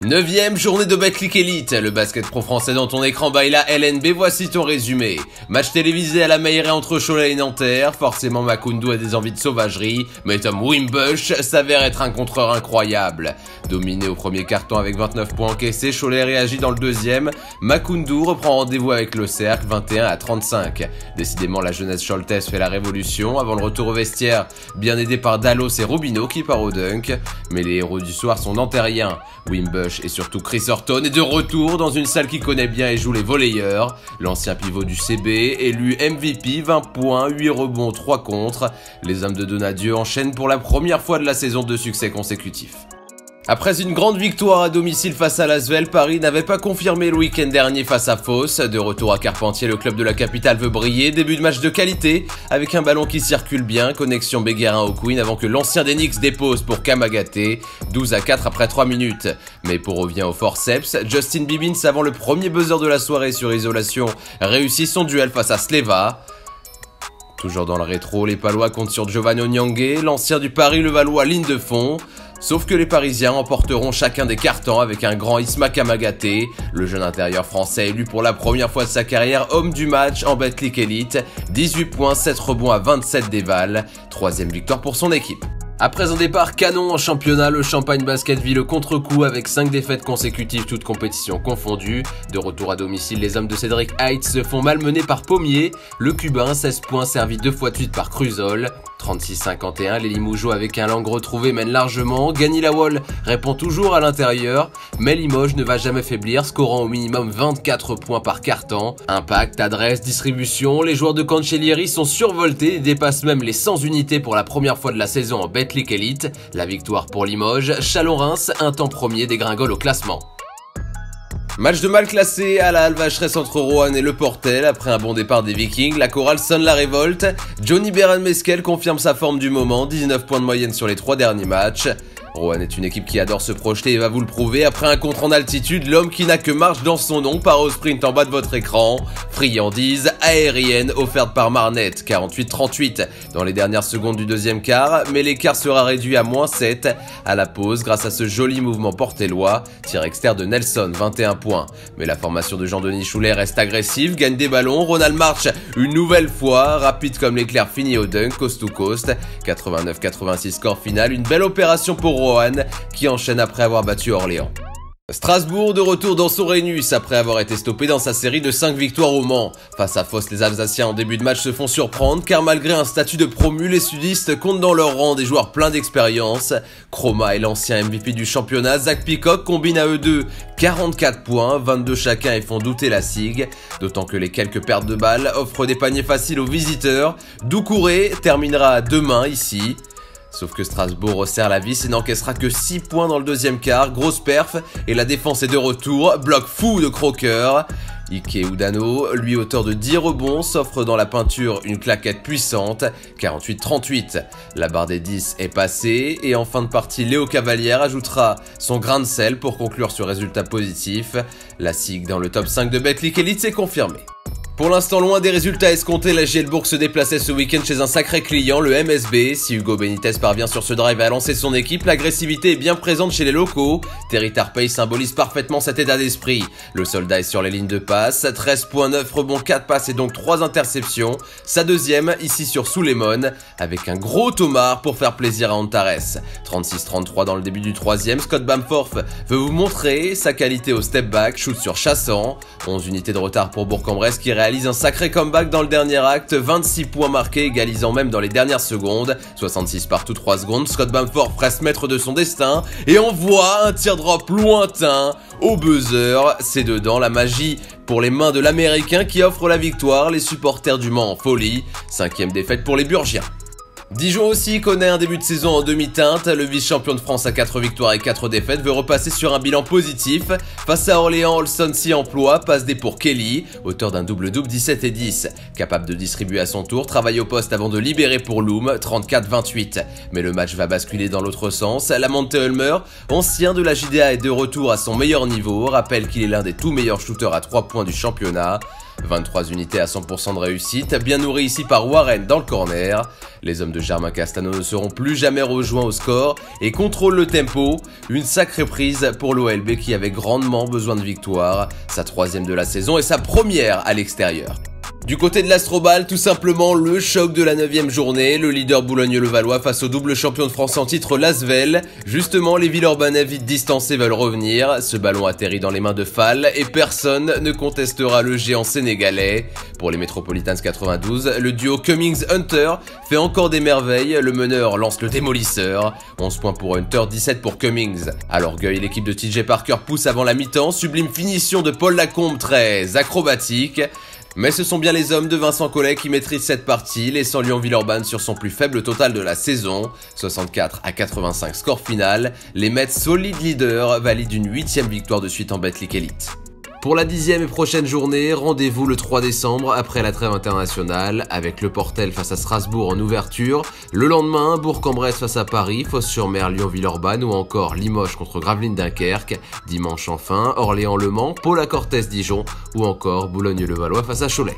9e journée de Betclic Elite, le basket pro français dans ton écran by la LNB, voici ton résumé. Match télévisé à la Meilleray entre Cholet et Nanterre, forcément Makoundou a des envies de sauvagerie, mais Tom Wimbush s'avère être un contreur incroyable. Dominé au premier carton avec 29 points encaissés, Cholet réagit dans le deuxième, Makoundou reprend rendez-vous avec le cercle 21-35. Décidément la jeunesse choltaise fait la révolution, avant le retour au vestiaire, bien aidé par Dallos et Rubino qui part au dunk, mais les héros du soir sont nantériens. Wimbush et surtout Chris Horton est de retour dans une salle qui connaît bien et joue les volleyeurs. L'ancien pivot du CB, élu MVP, 20 points, 8 rebonds, 3 contres. Les hommes de Donadieu enchaînent pour la première fois de la saison 2 succès consécutifs. Après une grande victoire à domicile face à l'Asvel, Paris n'avait pas confirmé le week-end dernier face à Fos. De retour à Carpentier, le club de la capitale veut briller. Début de match de qualité, avec un ballon qui circule bien. Connexion Béguerin au Queen avant que l'ancien des Knicks dépose pour Kamagaté. 12-4 après 3 minutes. Mais pour revenir au forceps, Justin Bibbins avant le premier buzzer de la soirée sur isolation réussit son duel face à Sleva. Toujours dans le rétro, les Palois comptent sur Giovanni Onyangé, l'ancien du Paris-Levallois ligne de fond. Sauf que les Parisiens remporteront chacun des cartons avec un grand Isma Kamagaté. Le jeune intérieur français élu pour la première fois de sa carrière homme du match en Betclic Elite. 18 points, 7 rebonds à 27 dévals. Troisième victoire pour son équipe. Après un départ canon en championnat, le Champagne Basket vit le contre-coup avec 5 défaites consécutives, toutes compétitions confondues. De retour à domicile, les hommes de Cédric Heights se font malmener par Pommier. Le Cubain, 16 points, servi 2 fois de suite par Cruzol. 36-51, les Limougeaux avec un langue retrouvé mènent largement. Gagny Lawol répond toujours à l'intérieur, mais Limoges ne va jamais faiblir, scorant au minimum 24 points par carton. Impact, adresse, distribution, les joueurs de Cancellieri sont survoltés et dépassent même les 100 unités pour la première fois de la saison en Betclic Elite. La victoire pour Limoges, Chalon-Reims, un temps premier dégringole au classement. Match de mal classé à la Halle-Vacheresse entre Roanne et Le Portel. Après un bon départ des Vikings, la chorale sonne la révolte. Johnny Beran-Meskel confirme sa forme du moment, 19 points de moyenne sur les 3 derniers matchs. Roanne est une équipe qui adore se projeter et va vous le prouver. Après un contre en altitude, l'homme qui n'a que marche dans son nom part au sprint en bas de votre écran. Friandise aérienne offerte par Marnette, 48-38 dans les dernières secondes du deuxième quart, mais l'écart sera réduit à -7 à la pause grâce à ce joli mouvement portellois. Tir externe de Nelson, 21 points. Mais la formation de Jean-Denis Choulet reste agressive, gagne des ballons. Ronald marche une nouvelle fois, rapide comme l'éclair fini au dunk, coast to coast. 89-86 score final, une belle opération pour Roanne qui enchaîne après avoir battu Orléans. Strasbourg de retour dans son Rhenus après avoir été stoppé dans sa série de 5 victoires au Mans. Face à Fos, les Alsaciens en début de match se font surprendre car malgré un statut de promu, les sudistes comptent dans leur rang des joueurs pleins d'expérience. Chroma et l'ancien MVP du championnat, Zach Peacock, combinent à eux deux 44 points, 22 chacun et font douter la SIG. D'autant que les quelques pertes de balles offrent des paniers faciles aux visiteurs. Doucouré terminera demain ici. Sauf que Strasbourg resserre la vis et n'encaissera que 6 points dans le deuxième quart, grosse perf, et la défense est de retour, bloc fou de Croker. Ike Udano, lui auteur de 10 rebonds, s'offre dans la peinture une claquette puissante, 48-38. La barre des 10 est passée, et en fin de partie, Léo Cavalière ajoutera son grain de sel pour conclure ce résultat positif. La SIG dans le top 5 de Betclic Elite s'est confirmée. Pour l'instant, loin des résultats escomptés, la Gielbourg se déplaçait ce week-end chez un sacré client, le MSB. Si Hugo Benitez parvient sur ce drive à lancer son équipe, l'agressivité est bien présente chez les locaux. Terry Tarpey symbolise parfaitement cet état d'esprit. Le soldat est sur les lignes de passe, 13 points, 9 rebonds, 4 passes et donc 3 interceptions. Sa deuxième, ici sur Souleymon, avec un gros Tomar pour faire plaisir à Antares. 36-33 dans le début du troisième, Scott Bamforth veut vous montrer sa qualité au step back, shoot sur Chassant. 11 unités de retard pour Bourg-en-Bresse qui réalise un sacré comeback dans le dernier acte, 26 points marqués, égalisant même dans les dernières secondes, 66 partout 3 secondes, Scott Bamforth reste maître de son destin et envoie un teardrop lointain au buzzer, c'est dedans la magie pour les mains de l'Américain qui offre la victoire, les supporters du Mans en folie, 5e défaite pour les Burgiens. Dijon aussi connaît un début de saison en demi-teinte, le vice-champion de France à 4 victoires et 4 défaites veut repasser sur un bilan positif. Face à Orléans, Olson s'y emploie, passe des pour Kelly, auteur d'un double-double 17 et 10. Capable de distribuer à son tour, travaille au poste avant de libérer pour Loom, 34-28. Mais le match va basculer dans l'autre sens, Lamonte Ulmer, ancien de la JDA est de retour à son meilleur niveau, rappelle qu'il est l'un des tout meilleurs shooters à 3 points du championnat. 23 unités à 100% de réussite, bien nourri ici par Warren dans le corner. Les hommes de Germain Castano ne seront plus jamais rejoints au score et contrôlent le tempo. Une sacrée prise pour l'OLB qui avait grandement besoin de victoire, sa 3e de la saison et sa première à l'extérieur. Du côté de l'Astrobal, tout simplement le choc de la 9e journée, le leader Boulogne-le-Valois face au double champion de France en titre l'Asvel. Justement, les Villeurbanais vite distancés veulent revenir, ce ballon atterrit dans les mains de Fall et personne ne contestera le géant sénégalais. Pour les Metropolitans 92, le duo Cummings-Hunter fait encore des merveilles, le meneur lance le démolisseur. 11 points pour Hunter, 17 pour Cummings. À l'orgueil, l'équipe de TJ Parker pousse avant la mi-temps, sublime finition de Paul Lacombe très acrobatique. Mais ce sont bien les hommes de Vincent Collet qui maîtrisent cette partie, laissant Lyon-Villeurbanne sur son plus faible total de la saison. 64-85 score final, les Mets solides leaders valident une 8e victoire de suite en Betclic Elite. Pour la 10e et prochaine journée, rendez-vous le 3 décembre après la trêve internationale avec le Portel face à Strasbourg en ouverture. Le lendemain, Bourg-en-Bresse face à Paris, Fos-sur-Mer, Lyon-Villeurbanne ou encore Limoges contre Gravelines-Dunkerque. Dimanche enfin, Orléans-Le Mans, Paul-à-Cortès-Dijon ou encore Boulogne-le-Valois face à Cholet.